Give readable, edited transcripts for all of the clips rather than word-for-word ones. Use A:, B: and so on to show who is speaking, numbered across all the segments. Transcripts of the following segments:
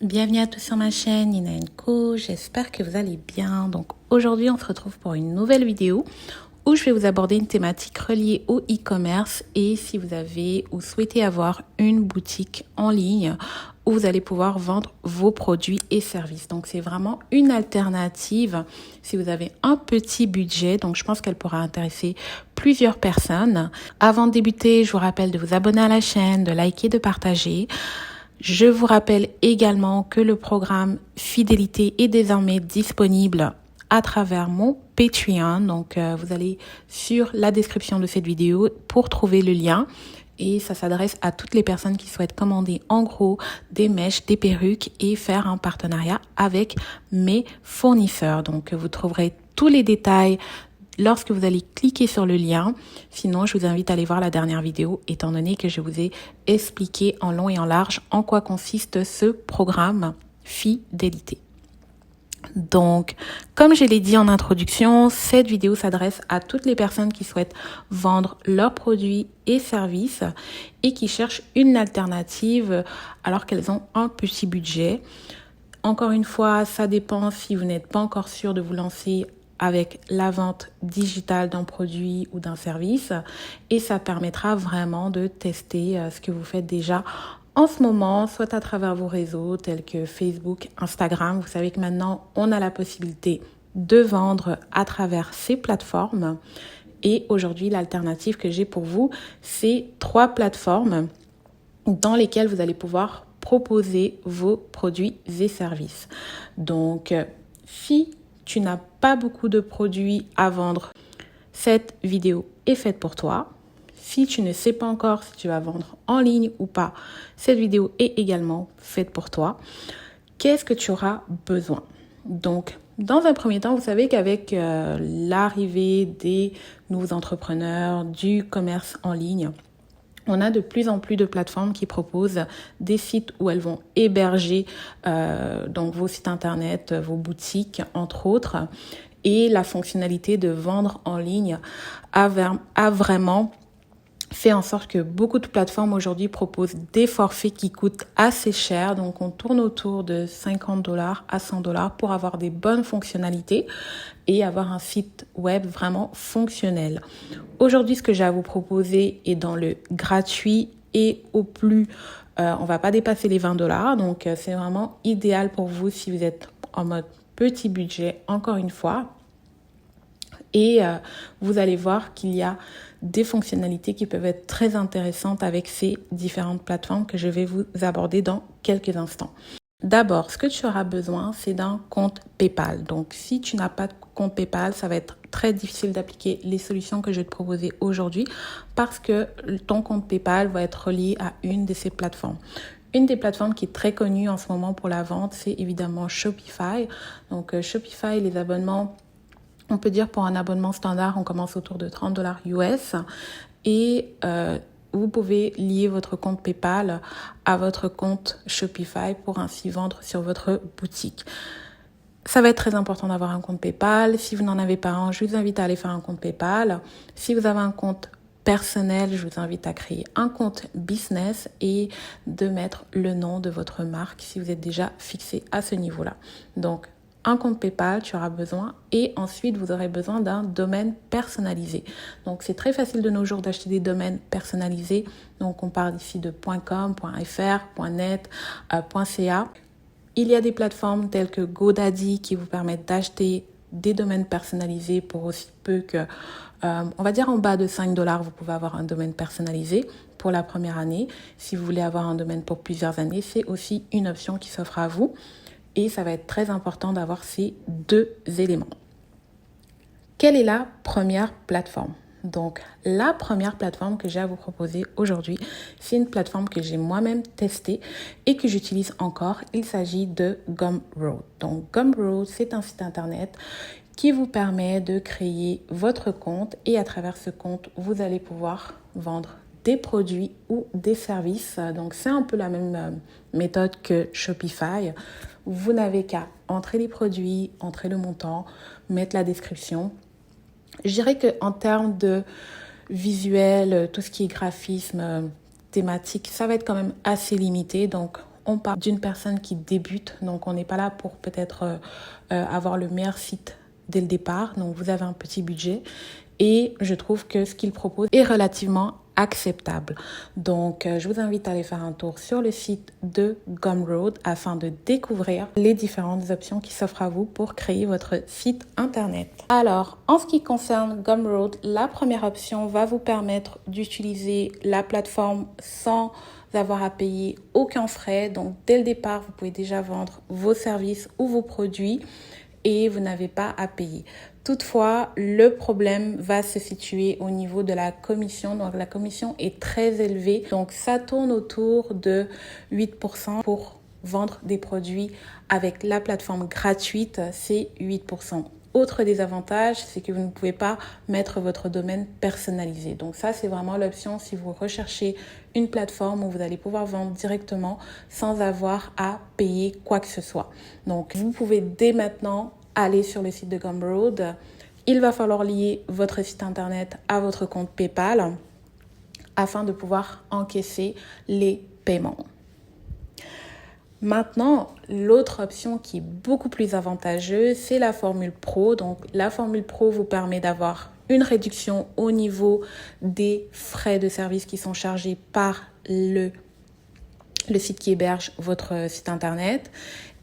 A: Bienvenue à tous sur ma chaîne Nina Co, j'espère que vous allez bien. Donc aujourd'hui on se retrouve pour une nouvelle vidéo où je vais vous aborder une thématique reliée au e-commerce et si vous avez ou souhaitez avoir une boutique en ligne où vous allez pouvoir vendre vos produits et services. Donc c'est vraiment une alternative si vous avez un petit budget, donc je pense qu'elle pourra intéresser plusieurs personnes. Avant de débuter, je vous rappelle de vous abonner à la chaîne, de liker, de partager. Je vous rappelle également que le programme Fidélité est désormais disponible à travers mon Patreon. Donc, vous allez sur la description de cette vidéo pour trouver le lien. Et ça s'adresse à toutes les personnes qui souhaitent commander en gros des mèches, des perruques et faire un partenariat avec mes fournisseurs. Donc, vous trouverez tous les détails lorsque vous allez cliquer sur le lien. Sinon, je vous invite à aller voir la dernière vidéo, étant donné que je vous ai expliqué en long et en large en quoi consiste ce programme Fidélité. Donc, comme je l'ai dit en introduction, cette vidéo s'adresse à toutes les personnes qui souhaitent vendre leurs produits et services et qui cherchent une alternative alors qu'elles ont un petit budget. Encore une fois, ça dépend si vous n'êtes pas encore sûr de vous lancer avec la vente digitale d'un produit ou d'un service et ça permettra vraiment de tester ce que vous faites déjà en ce moment, soit à travers vos réseaux tels que Facebook, Instagram. Vous savez que maintenant, on a la possibilité de vendre à travers ces plateformes. Et aujourd'hui, l'alternative que j'ai pour vous, c'est 3 plateformes dans lesquelles vous allez pouvoir proposer vos produits et services. Donc, si tu n'as pas beaucoup de produits à vendre, cette vidéo est faite pour toi. Si tu ne sais pas encore si tu vas vendre en ligne ou pas, cette vidéo est également faite pour toi. Qu'est-ce que tu auras besoin? Donc, dans un premier temps, vous savez qu'avec l'arrivée des nouveaux entrepreneurs, du commerce en ligne, on a de plus en plus de plateformes qui proposent des sites où elles vont héberger donc vos sites internet, vos boutiques, entre autres. Et la fonctionnalité de vendre en ligne a vraiment fait en sorte que beaucoup de plateformes aujourd'hui proposent des forfaits qui coûtent assez cher. Donc, on tourne autour de 50 $ à 100 $ pour avoir des bonnes fonctionnalités et avoir un site web vraiment fonctionnel. Aujourd'hui, ce que j'ai à vous proposer est dans le gratuit et au plus, on va pas dépasser les 20 $. Donc, c'est vraiment idéal pour vous si vous êtes en mode petit budget, encore une fois. Et vous allez voir qu'il y a des fonctionnalités qui peuvent être très intéressantes avec ces différentes plateformes que je vais vous aborder dans quelques instants. D'abord, ce que tu auras besoin, c'est d'un compte PayPal. Donc, si tu n'as pas de compte PayPal, ça va être très difficile d'appliquer les solutions que je vais te proposer aujourd'hui parce que ton compte PayPal va être relié à une de ces plateformes. Une des plateformes qui est très connue en ce moment pour la vente, c'est évidemment Shopify. Donc, Shopify, les abonnements, on peut dire pour un abonnement standard, on commence autour de 30 $ US et vous pouvez lier votre compte PayPal à votre compte Shopify pour ainsi vendre sur votre boutique. Ça va être très important d'avoir un compte PayPal. Si vous n'en avez pas un, je vous invite à aller faire un compte PayPal. Si vous avez un compte personnel, je vous invite à créer un compte business et de mettre le nom de votre marque si vous êtes déjà fixé à ce niveau-là. Donc, un compte PayPal, tu auras besoin et ensuite vous aurez besoin d'un domaine personnalisé. Donc c'est très facile de nos jours d'acheter des domaines personnalisés. Donc on parle ici de .com, .fr, .net, .ca. Il y a des plateformes telles que GoDaddy qui vous permettent d'acheter des domaines personnalisés pour aussi peu que, on va dire en bas de 5 $, vous pouvez avoir un domaine personnalisé pour la première année. Si vous voulez avoir un domaine pour plusieurs années, c'est aussi une option qui s'offre à vous. Et ça va être très important d'avoir ces 2 éléments. Quelle est la première plateforme? Donc, la première plateforme que j'ai à vous proposer aujourd'hui, c'est une plateforme que j'ai moi-même testée et que j'utilise encore. Il s'agit de Gumroad. Donc, Gumroad, c'est un site internet qui vous permet de créer votre compte et à travers ce compte, vous allez pouvoir vendre des produits ou des services. Donc, c'est un peu la même méthode que Shopify. Vous n'avez qu'à entrer les produits, entrer le montant, mettre la description. Je dirais qu'en termes de visuel, tout ce qui est graphisme, thématique, ça va être quand même assez limité. Donc, on parle d'une personne qui débute, donc on n'est pas là pour peut-être avoir le meilleur site dès le départ, donc vous avez un petit budget et je trouve que ce qu'il propose est relativement acceptable. Donc, je vous invite à aller faire un tour sur le site de Gumroad afin de découvrir les différentes options qui s'offrent à vous pour créer votre site internet. Alors, en ce qui concerne Gumroad, la première option va vous permettre d'utiliser la plateforme sans avoir à payer aucun frais. Donc, dès le départ, vous pouvez déjà vendre vos services ou vos produits et vous n'avez pas à payer. Toutefois, le problème va se situer au niveau de la commission. Donc, la commission est très élevée. Donc, ça tourne autour de 8% pour vendre des produits avec la plateforme gratuite, c'est 8%. Autre désavantage, c'est que vous ne pouvez pas mettre votre domaine personnalisé. Donc ça, c'est vraiment l'option si vous recherchez une plateforme où vous allez pouvoir vendre directement sans avoir à payer quoi que ce soit. Donc, vous pouvez dès maintenant aller sur le site de Gumroad. Il va falloir lier votre site internet à votre compte PayPal afin de pouvoir encaisser les paiements. Maintenant, l'autre option qui est beaucoup plus avantageuse, c'est la formule Pro. Donc, la formule Pro vous permet d'avoir une réduction au niveau des frais de service qui sont chargés par le site qui héberge votre site internet.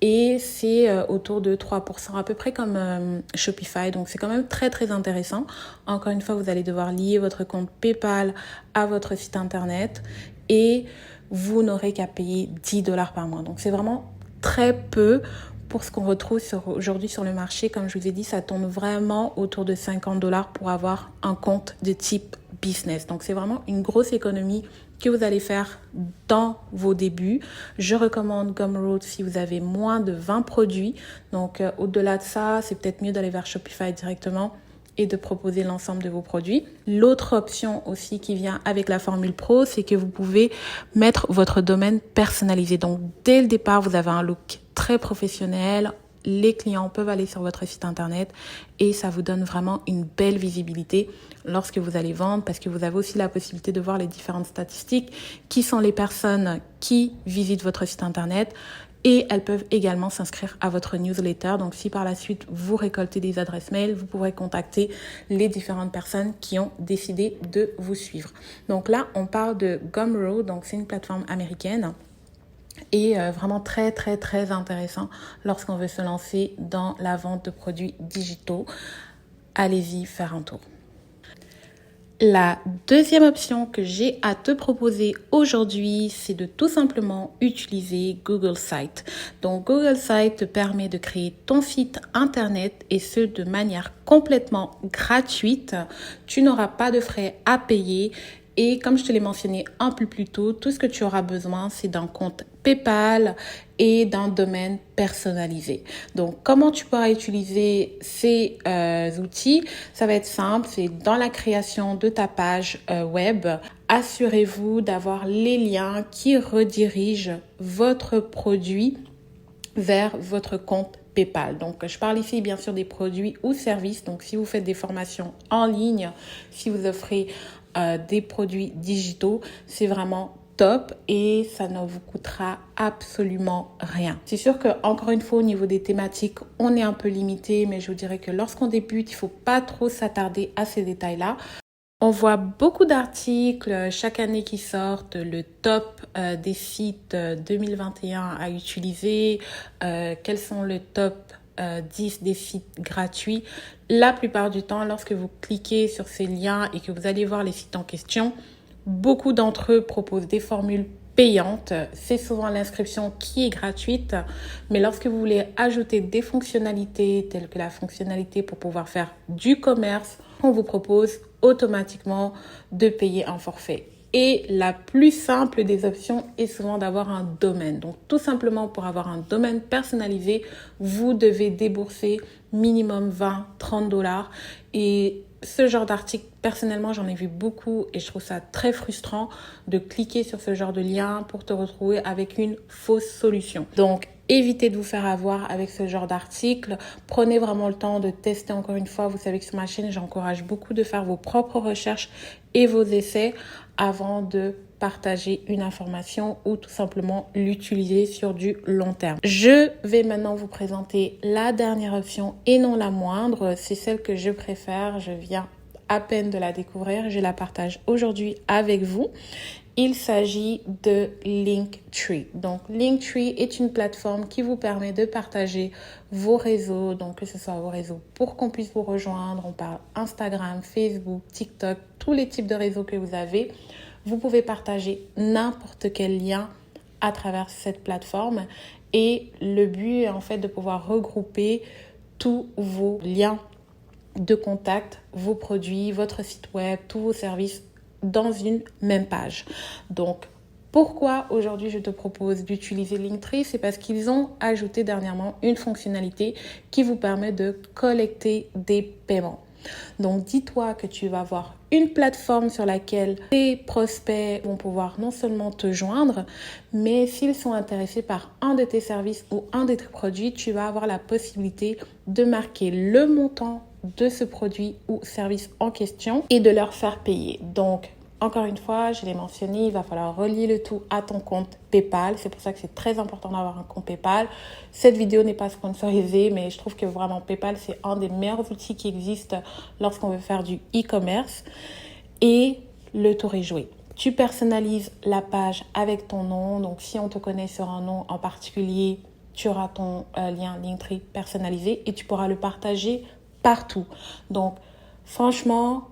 A: Et c'est autour de 3%, à peu près comme Shopify. Donc, c'est quand même très, très intéressant. Encore une fois, vous allez devoir lier votre compte PayPal à votre site internet et vous n'aurez qu'à payer $10 par mois. Donc, c'est vraiment très peu pour ce qu'on retrouve aujourd'hui sur le marché. Comme je vous ai dit, ça tourne vraiment autour de $50 pour avoir un compte de type business. Donc, c'est vraiment une grosse économie que vous allez faire dans vos débuts. Je recommande Gumroad si vous avez moins de 20 produits. Donc, au-delà de ça, c'est peut-être mieux d'aller vers Shopify directement et de proposer l'ensemble de vos produits. L'autre option aussi qui vient avec la formule Pro, c'est que vous pouvez mettre votre domaine personnalisé. Donc, dès le départ, vous avez un look très professionnel. Les clients peuvent aller sur votre site internet et ça vous donne vraiment une belle visibilité lorsque vous allez vendre parce que vous avez aussi la possibilité de voir les différentes statistiques, qui sont les personnes qui visitent votre site internet et elles peuvent également s'inscrire à votre newsletter. Donc, si par la suite vous récoltez des adresses mail, vous pourrez contacter les différentes personnes qui ont décidé de vous suivre. Donc là, on parle de Gumroad, donc c'est une plateforme américaine. Et vraiment très, très, très intéressant lorsqu'on veut se lancer dans la vente de produits digitaux. Allez-y faire un tour. La deuxième option que j'ai à te proposer aujourd'hui, c'est de tout simplement utiliser Google Sites. Donc, Google Sites te permet de créer ton site internet et ce de manière complètement gratuite. Tu n'auras pas de frais à payer. Et comme je te l'ai mentionné un peu plus tôt, tout ce que tu auras besoin, c'est d'un compte PayPal et d'un domaine personnalisé. Donc, comment tu pourras utiliser ces outils? Ça va être simple, c'est dans la création de ta page web. Assurez-vous d'avoir les liens qui redirigent votre produit vers votre compte PayPal. Donc, je parle ici bien sûr des produits ou services. Donc, si vous faites des formations en ligne, si vous offrez des produits digitaux, c'est vraiment top et ça ne vous coûtera absolument rien. C'est sûr que encore une fois au niveau des thématiques, on est un peu limité, mais je vous dirais que lorsqu'on débute, il faut pas trop s'attarder à ces détails-là. On voit beaucoup d'articles chaque année qui sortent, le top des sites 2021 à utiliser, quels sont le top 10 des sites gratuits. La plupart du temps, lorsque vous cliquez sur ces liens et que vous allez voir les sites en question, beaucoup d'entre eux proposent des formules payantes. C'est souvent l'inscription qui est gratuite, mais lorsque vous voulez ajouter des fonctionnalités telles que la fonctionnalité pour pouvoir faire du commerce, on vous propose automatiquement de payer un forfait. Et la plus simple des options est souvent d'avoir un domaine. Donc, tout simplement, pour avoir un domaine personnalisé, vous devez débourser minimum 20-30 $. Et ce genre d'article, personnellement, j'en ai vu beaucoup et je trouve ça très frustrant de cliquer sur ce genre de lien pour te retrouver avec une fausse solution. Donc, évitez de vous faire avoir avec ce genre d'article. Prenez vraiment le temps de tester encore une fois. Vous savez que sur ma chaîne, j'encourage beaucoup de faire vos propres recherches et vos essais avant de partager une information ou tout simplement l'utiliser sur du long terme. Je vais maintenant vous présenter la dernière option et non la moindre. C'est celle que je préfère. Je viens à peine de la découvrir. Je la partage aujourd'hui avec vous. Il s'agit de Linktree. Donc, Linktree est une plateforme qui vous permet de partager vos réseaux, donc que ce soit vos réseaux pour qu'on puisse vous rejoindre. On parle Instagram, Facebook, TikTok, tous les types de réseaux que vous avez. Vous pouvez partager n'importe quel lien à travers cette plateforme et le but est en fait de pouvoir regrouper tous vos liens de contact, vos produits, votre site web, tous vos services dans une même page. Donc, pourquoi aujourd'hui je te propose d'utiliser Linktree? C'est parce qu'ils ont ajouté dernièrement une fonctionnalité qui vous permet de collecter des paiements. Donc, dis-toi que tu vas avoir une plateforme sur laquelle tes prospects vont pouvoir non seulement te joindre, mais s'ils sont intéressés par un de tes services ou un de tes produits, tu vas avoir la possibilité de marquer le montant de ce produit ou service en question et de leur faire payer. Donc, encore une fois, je l'ai mentionné, il va falloir relier le tout à ton compte PayPal. C'est pour ça que c'est très important d'avoir un compte PayPal. Cette vidéo n'est pas sponsorisée, mais je trouve que vraiment PayPal, c'est un des meilleurs outils qui existent lorsqu'on veut faire du e-commerce. Et le tour est joué. Tu personnalises la page avec ton nom. Donc, si on te connaît sur un nom en particulier, tu auras ton lien Linktree personnalisé et tu pourras le partager partout. Donc, franchement,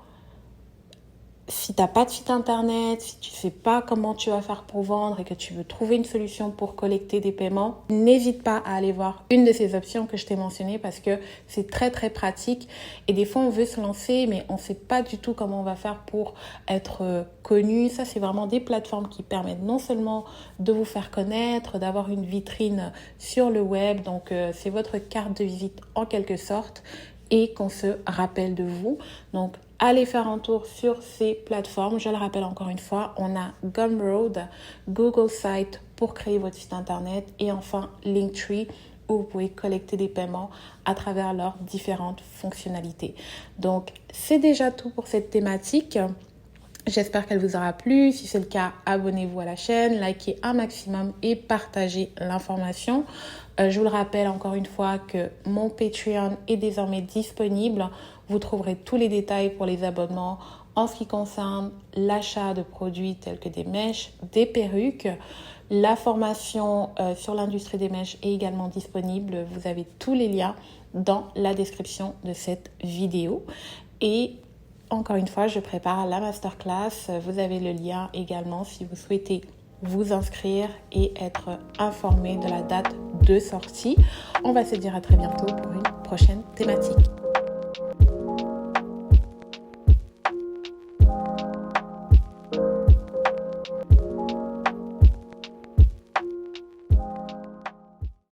A: si tu n'as pas de site internet, si tu ne sais pas comment tu vas faire pour vendre et que tu veux trouver une solution pour collecter des paiements, n'hésite pas à aller voir une de ces options que je t'ai mentionnées parce que c'est très très pratique. Et des fois, on veut se lancer, mais on ne sait pas du tout comment on va faire pour être connu. Ça, c'est vraiment des plateformes qui permettent non seulement de vous faire connaître, d'avoir une vitrine sur le web. Donc, c'est votre carte de visite en quelque sorte et qu'on se rappelle de vous. Donc, allez faire un tour sur ces plateformes. Je le rappelle encore une fois, on a Gumroad, Google Site pour créer votre site internet et enfin Linktree où vous pouvez collecter des paiements à travers leurs différentes fonctionnalités. Donc, c'est déjà tout pour cette thématique. J'espère qu'elle vous aura plu. Si c'est le cas, abonnez-vous à la chaîne, likez un maximum et partagez l'information. Je vous le rappelle encore une fois que mon Patreon est désormais disponible. Vous trouverez tous les détails pour les abonnements en ce qui concerne l'achat de produits tels que des mèches, des perruques. La formation sur l'industrie des mèches est également disponible. Vous avez tous les liens dans la description de cette vidéo. Et encore une fois, je prépare la masterclass. Vous avez le lien également si vous souhaitez vous inscrire et être informé de la date de sortie. On va se dire à très bientôt pour une prochaine thématique.